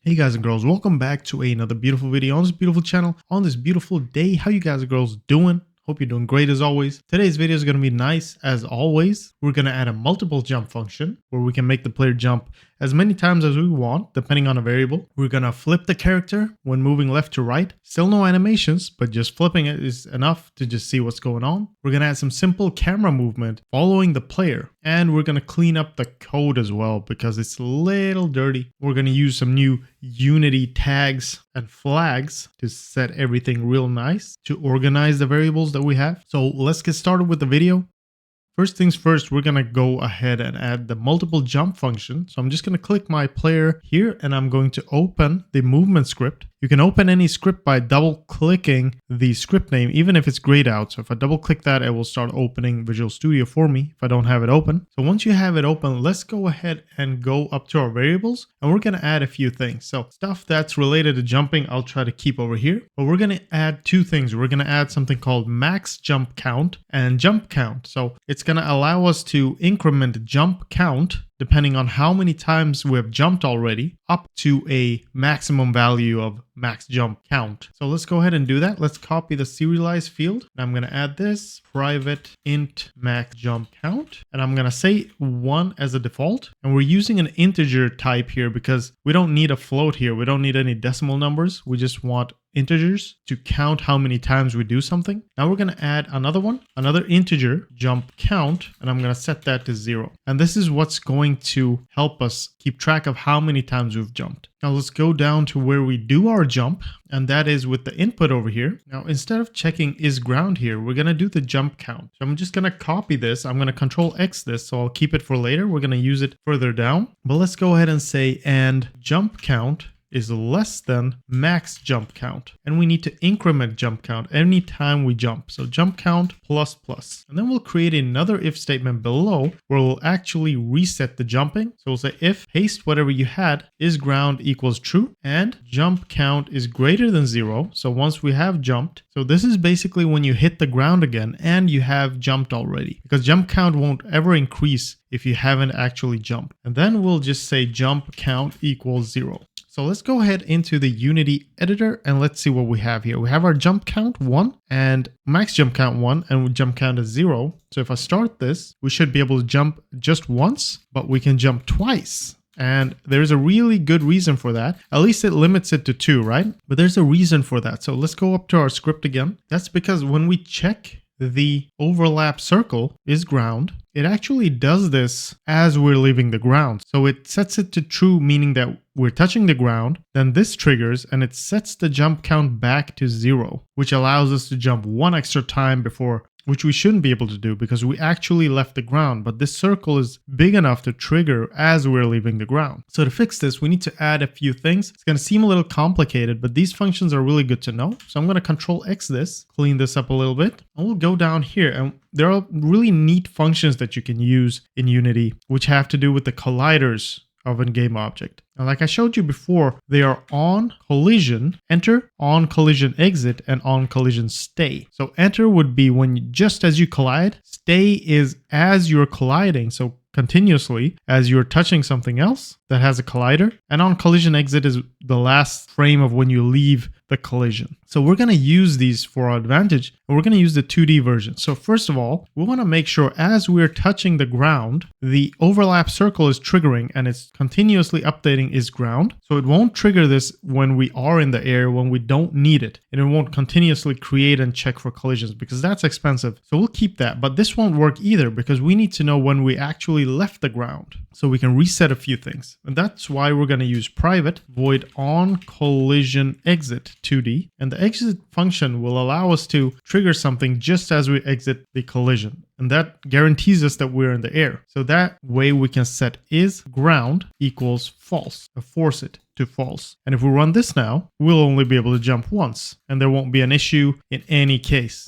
Hey guys and girls, welcome back to another beautiful video on this beautiful channel on this beautiful day. How you guys and girls doing? Hope you're doing great as always. Today's video is going to be nice as always. We're going to add a multiple jump function where we can make the player jump as many times as we want depending on a variable. We're going to flip the character when moving left to right. Still no animations, but just flipping it is enough to just see what's going on. We're going to add some simple camera movement following the player. And we're going to clean up the code as well because it's a little dirty. We're going to use some new Unity tags and flags to set everything real nice, to organize the variables that we have. So let's get started with the video. First things first, we're going to go ahead and add the multiple jump function. So I'm just going to click my player here and I'm going to open the movement script. You can open any script by double clicking the script name, even if it's grayed out. So if I double click that, it will start opening Visual Studio for me if I don't have it open. So once you have it open, let's go ahead and go up to our variables and we're going to add a few things. So stuff that's related to jumping, I'll try to keep over here, but we're going to add two things. We're going to add something called max jump count and jump count. So it's going to allow us to increment jump count depending on how many times we have jumped already, up to a maximum value of max jump count. So let's go ahead and do that. Let's copy the serialize field. I'm going to add this private int max jump count, and I'm going to say 1 as a default. And we're using an integer type here because we don't need a float here. We don't need any decimal numbers. We just want integers to count how many times we do something. Now we're going to add another one, another integer jump count, and I'm going to set that to 0. And this is what's going to help us keep track of how many times we've jumped. Now let's go down to where we do our jump, and that is with the input over here. Now instead of checking is ground here, we're going to do the jump count. So I'm just going to copy this. I'm going to Control X this, so I'll keep it for later. We're going to use it further down. But let's go ahead and say and jump count is less than max jump count. And we need to increment jump count any time we jump. So jump count plus plus. And then we'll create another if statement below where we'll actually reset the jumping. So we'll say if paste whatever you had is ground equals true and jump count is greater than 0. So once we have jumped, so this is basically when you hit the ground again and you have jumped already, because jump count won't ever increase if you haven't actually jumped. And then we'll just say jump count equals 0. So let's go ahead into the Unity editor and let's see what we have here. We have our jump count 1 and max jump count 1 and jump count is 0. So if I start this, we should be able to jump just once, but we can jump twice. And there's a really good reason for that. At least it limits it to 2, right? But there's a reason for that. So let's go up to our script again. That's because when we check the overlap circle is ground, it actually does this as we're leaving the ground. So it sets it to true, meaning that we're touching the ground, then this triggers and it sets the jump count back to 0, which allows us to jump one extra time before, which we shouldn't be able to do because we actually left the ground, but this circle is big enough to trigger as we're leaving the ground. So to fix this, we need to add a few things. It's going to seem a little complicated, but these functions are really good to know. So I'm going to Control X this, clean this up a little bit, and we'll go down here. And there are really neat functions that you can use in Unity, which have to do with the colliders of a game object. Now, like I showed you before, they are on collision enter, on collision exit, and on collision stay. So enter would be when just as you collide, stay is as you're colliding, so continuously as you're touching something else that has a collider, and on collision exit is the last frame of when you leave the collision. So we're going to use these for our advantage, and we're going to use the 2D version. So first of all, we want to make sure as we're touching the ground, the overlap circle is triggering and it's continuously updating is ground. So it won't trigger this when we are in the air, when we don't need it, and it won't continuously create and check for collisions because that's expensive. So we'll keep that, but this won't work either because we need to know when we actually left the ground so we can reset a few things. And that's why we're going to use private void on collision exit 2D. And the exit function will allow us to trigger something just as we exit the collision. And that guarantees us that we're in the air. So that way we can set is ground equals false, and force it to false. And if we run this now, we'll only be able to jump once and there won't be an issue in any case.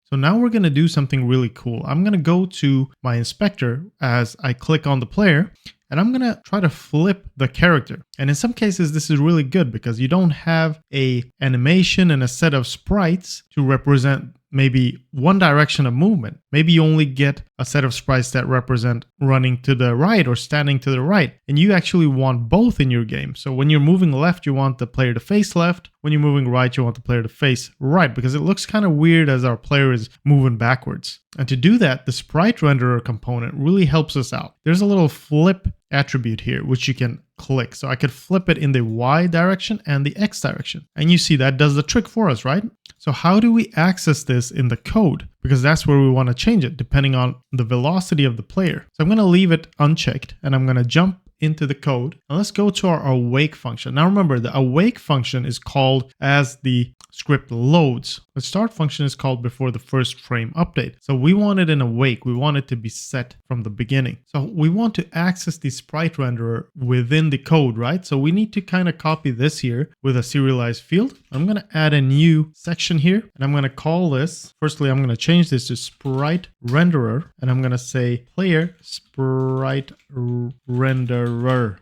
So now we're going to do something really cool. I'm going to go to my inspector as I click on the player, and I'm going to try to flip the character. And in some cases, this is really good because you don't have a animation and a set of sprites to represent maybe one direction of movement. Maybe you only get a set of sprites that represent running to the right or standing to the right. And you actually want both in your game. So when you're moving left, you want the player to face left. When you're moving right, you want the player to face right, because it looks kind of weird as our player is moving backwards. And to do that, the sprite renderer component really helps us out. There's a little flip attribute here, which you can click. So I could flip it in the Y direction and the X direction. And you see that does the trick for us, right? So how do we access this in the code? Because that's where we want to change it, depending on the velocity of the player. So I'm going to leave it unchecked, and I'm going to jump into the code. And let's go to our awake function. Now remember, the awake function is called as the script loads. The start function is called before the first frame update. So we want it in awake. We want it to be set from the beginning. So we want to access the sprite renderer within the code, right? So we need to kind of copy this here with a serialized field. I'm going to add a new section here, and I'm going to call this, firstly, I'm going to change this to sprite renderer, and I'm going to say player sprite renderer.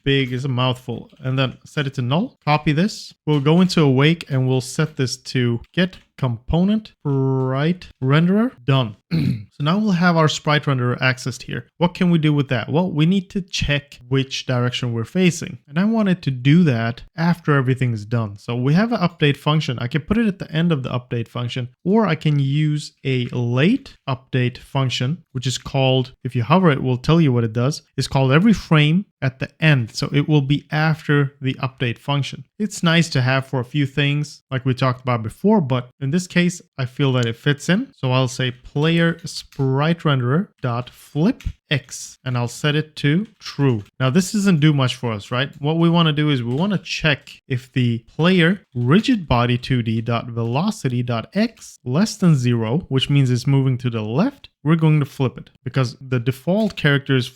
It's a mouthful. And then set it to null. Copy this. We'll go into awake and we'll set this to get component sprite renderer. Done. So now we'll have our sprite renderer accessed here. What can we do with that? Well, we need to check which direction we're facing. And I wanted to do that after everything is done. So we have an update function. I can put it at the end of the update function, or I can use a late update function, which is called, if you hover it, will tell you what it does. It's called every frame at the end. So it will be after the update function. It's nice to have for a few things like we talked about before, but in this case, I feel that it fits in. So I'll say player sprite renderer dot flip X, and I'll set it to true. Now this doesn't do much for us, right? What we want to do is we want to check if the player rigid body 2D dot velocity dot X less than 0, which means it's moving to the left, we're going to flip it because the default character is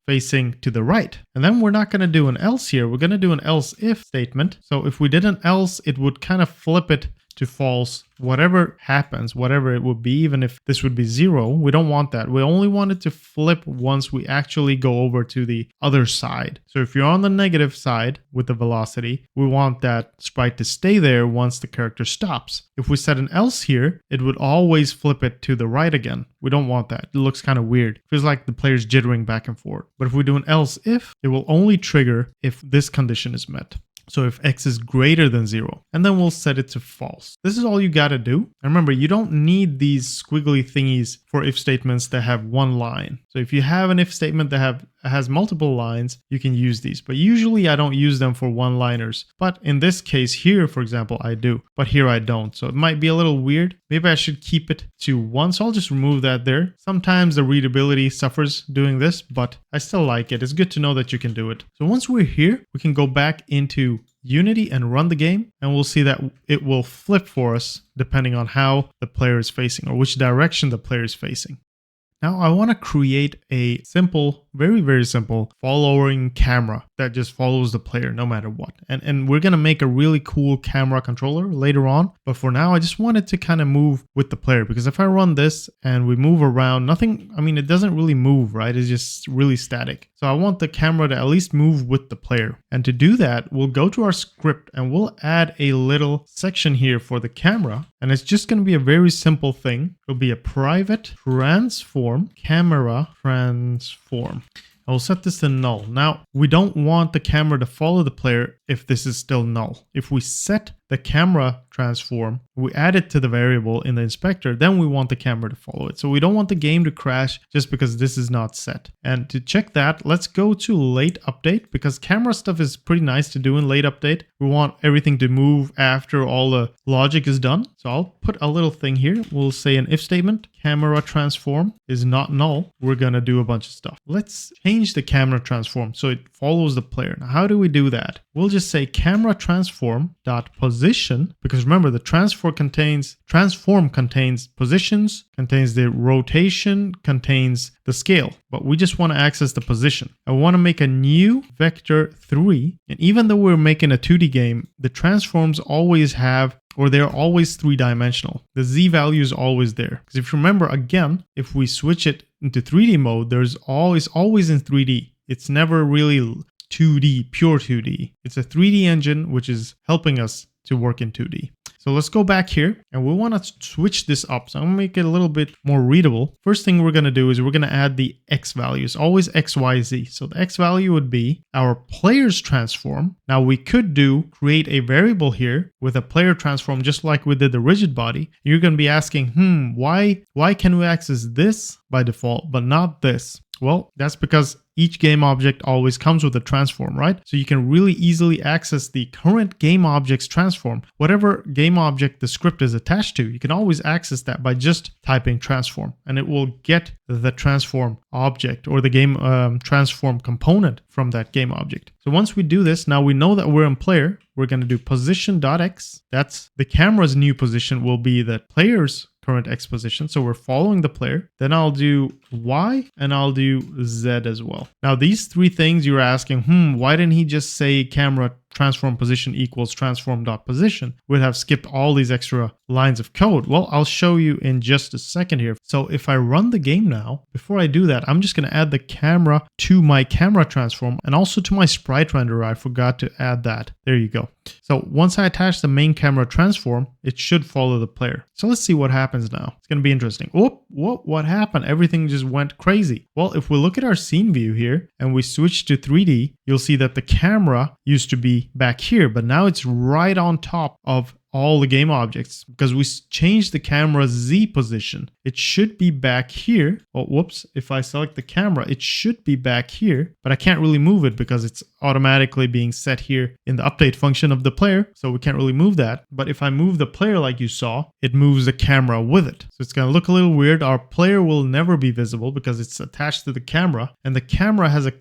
facing to the right. And then we're not going to do an else here. We're going to do an else if statement. So if we did an else, it would kind of flip it to false, whatever happens, whatever it would be, even if this would be 0, we don't want that. We only want it to flip once we actually go over to the other side. So if you're on the negative side with the velocity, we want that sprite to stay there once the character stops. If we set an else here, it would always flip it to the right again. We don't want that. It looks kind of weird. Feels like the player's jittering back and forth. But if we do an else if, it will only trigger if this condition is met. So if X is greater than 0, and then we'll set it to false. This is all you gotta do. And remember, you don't need these squiggly thingies for if statements that have one line. So if you have an if statement that has multiple lines, you can use these. But usually I don't use them for one-liners. But in this case here, for example, I do. But here I don't. So it might be a little weird. Maybe I should keep it to 1. So I'll just remove that there. Sometimes the readability suffers doing this, but I still like it. It's good to know that you can do it. So once we're here, we can go back into Unity and run the game, and we'll see that it will flip for us depending on how the player is facing or which direction the player is facing. Now I want to create a simple, very, very simple following camera that just follows the player no matter what. And we're going to make a really cool camera controller later on. But for now, I just wanted to kind of move with the player, because if I run this and we move around, it doesn't really move, right? It's just really static. So I want the camera to at least move with the player. And to do that, we'll go to our script and we'll add a little section here for the camera. And it's just going to be a very simple thing. It'll be a private transform, camera transform. I will set this to null. Now, we don't want the camera to follow the player if this is still null. If we set the camera transform, we add it to the variable in the inspector, then we want the camera to follow it. So we don't want the game to crash just because this is not set. And to check that, let's go to late update, because camera stuff is pretty nice to do in late update. We want everything to move after all the logic is done. So I'll put a little thing here. We'll say an if statement, camera transform is not null. We're going to do a bunch of stuff. Let's change the camera transform so it follows the player. Now, how do we do that? We'll just say camera transform dot position, because remember the transform contains positions, contains the rotation, contains the scale, but we just want to access the position. I want to make a new vector 3, and even though we're making a 2D game, the transforms always have, or they're always 3-dimensional. The Z value is always there. Because if you remember, again, if we switch it into 3D mode, there's always in 3D. It's never really 2D, pure 2D. It's a 3D engine, which is helping us to work in 2D. So So let's go back here and we want to switch this up. So I'm going to make it a little bit more readable. First thing we're going to do is we're going to add the X values, always X, Y, Z. So the X value would be our player's transform. Now we could create a variable here with a player transform, just like we did the rigid body. You're going to be asking, why can we access this by default, but not this? Well, that's because each game object always comes with a transform, right? So you can really easily access the current game object's transform. Whatever game object the script is attached to, you can always access that by just typing transform, and it will get the transform object or the game transform component from that game object. So once we do this, now we know that we're in player. We're going to do position.x. That's the camera's new position will be the player's current X position. So we're following the player. Then I'll do Y and I'll do Z as well. Now these three things you're asking, why didn't he just say camera transform position equals transform.position? We'd have skipped all these extra lines of code. Well, I'll show you in just a second here. So if I run the game now, before I do that, I'm just going to add the camera to my camera transform and also to my sprite renderer. I forgot to add that. There you go. So once I attach the main camera transform, it should follow the player. So let's see what happens now. It's going to be interesting. What happened? Everything just went crazy. Well, if we look at our scene view here and we switch to 3D, you'll see that the camera used to be back here, but now it's right on top of all the game objects because we changed the camera's Z position. It should be back here. Oh, whoops. If I select the camera, it should be back here, but I can't really move it because it's automatically being set here in the update function of the player. So we can't really move that. But if I move the player like you saw, it moves the camera with it. So it's going to look a little weird. Our player will never be visible because it's attached to the camera, and the camera has a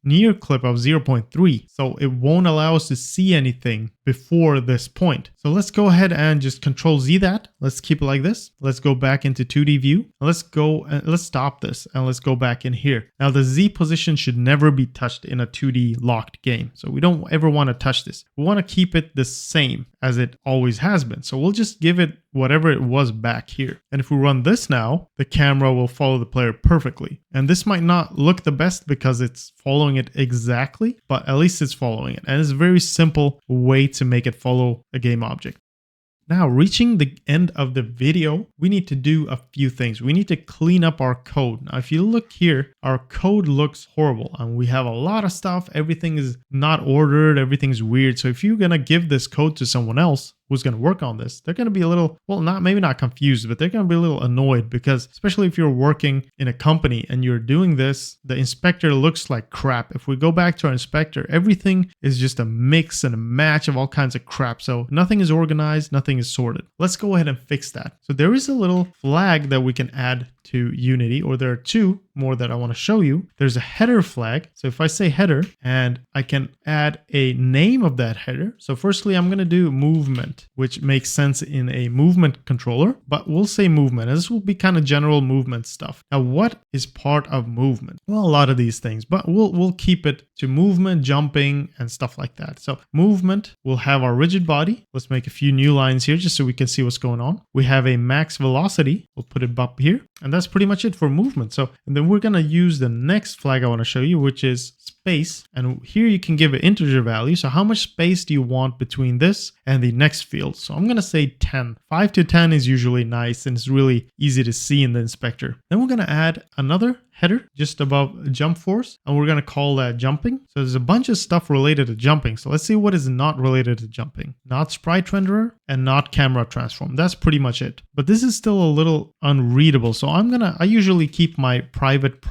near clip of 0.3. So it won't allow us to see anything before this point. So let's go ahead and just Control Z that. Let's keep it like this. Let's go back into 2D view. Let's go and let's stop this and let's go back in here. Now the Z position should never be touched in a 2D locked game. So we don't ever want to touch this. We want to keep it the same as it always has been. So we'll just give it whatever it was back here. And if we run this now, the camera will follow the player perfectly. And this might not look the best because it's following it exactly, but at least it's following it. And it's a very simple way to make it follow a game object. Now, reaching the end of the video, we need to do a few things. We need to clean up our code. Now, if you look here, our code looks horrible and we have a lot of stuff. Everything is not ordered. Everything's weird. So if you're going to give this code to someone else who's going to work on this, they're going to be a little, well, maybe not confused, but they're going to be a little annoyed because especially if you're working in a company and you're doing this, the inspector looks like crap. If we go back to our inspector, everything is just a mix and a match of all kinds of crap. So nothing is organized, nothing is sorted. Let's go ahead and fix that. So there is a little flag that we can add to Unity, or there are two more that I want to show you. There's a header flag. So if I say header and I can add a name of that header. So firstly, I'm going to do movement, which makes sense in a movement controller, but we'll say movement. And this will be kind of general movement stuff. Now, what is part of movement? Well, a lot of these things, but we'll keep it to movement, jumping, and stuff like that. So movement, we'll have our rigid body. Let's make a few new lines here just so we can see what's going on. We have a max velocity. We'll put it up here. And that's pretty much it for movement. So, and then we're going to use the next flag I want to show you, which is space. And here you can give an integer value. So how much space do you want between this and the next field? So I'm going to say 10. 5 to 10 is usually nice and it's really easy to see in the inspector. Then we're going to add another header just above jump force, and we're going to call that jumping. So there's a bunch of stuff related to jumping. So let's see what is not related to jumping. Not sprite renderer and not camera transform. That's pretty much it. But this is still a little unreadable. So I usually keep my private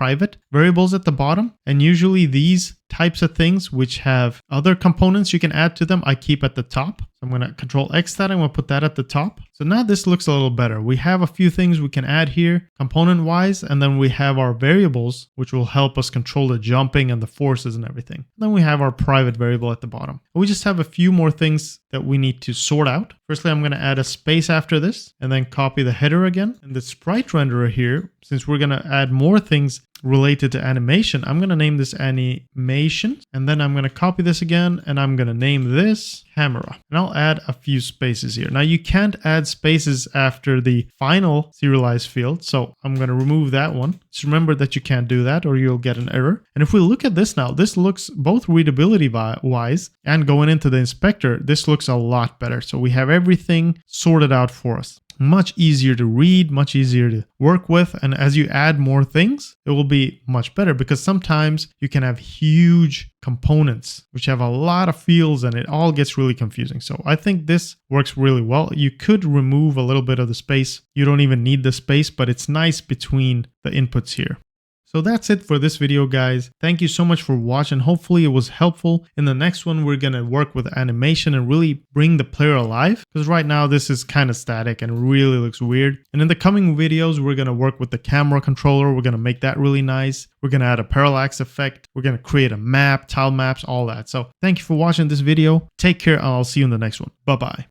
variables at the bottom, and usually these types of things which have other components you can add to them, I keep at the top. So I'm going to Control X that. I'm going to put that at the top. So now this looks a little better. We have a few things we can add here component wise, and then we have our variables, which will help us control the jumping and the forces and everything. And then we have our private variable at the bottom. We just have a few more things that we need to sort out. Firstly, I'm going to add a space after this and then copy the header again. And the sprite renderer here, since we're going to add more things related to animation, I'm going to name this animation, and then I'm going to copy this again, and I'm going to name this camera. And I'll add a few spaces here. Now you can't add spaces after the final serialized field, so I'm going to remove that one. Just remember that you can't do that or you'll get an error. And if we look at this now, this looks both readability wise and going into the inspector, this looks a lot better. So we have everything sorted out for us. Much easier to read, much easier to work with. And as you add more things, it will be much better, because sometimes you can have huge components which have a lot of fields and it all gets really confusing. So I think this works really well. You could remove a little bit of the space. You don't even need the space, but it's nice between the inputs here. So that's it for this video, guys. Thank you so much for watching. Hopefully it was helpful. In the next one, we're going to work with animation and really bring the player alive, because right now this is kind of static and really looks weird. And in the coming videos, we're going to work with the camera controller. We're going to make that really nice. We're going to add a parallax effect. We're going to create a map, tile maps, all that. So thank you for watching this video. Take care, and I'll see you in the next one. Bye-bye.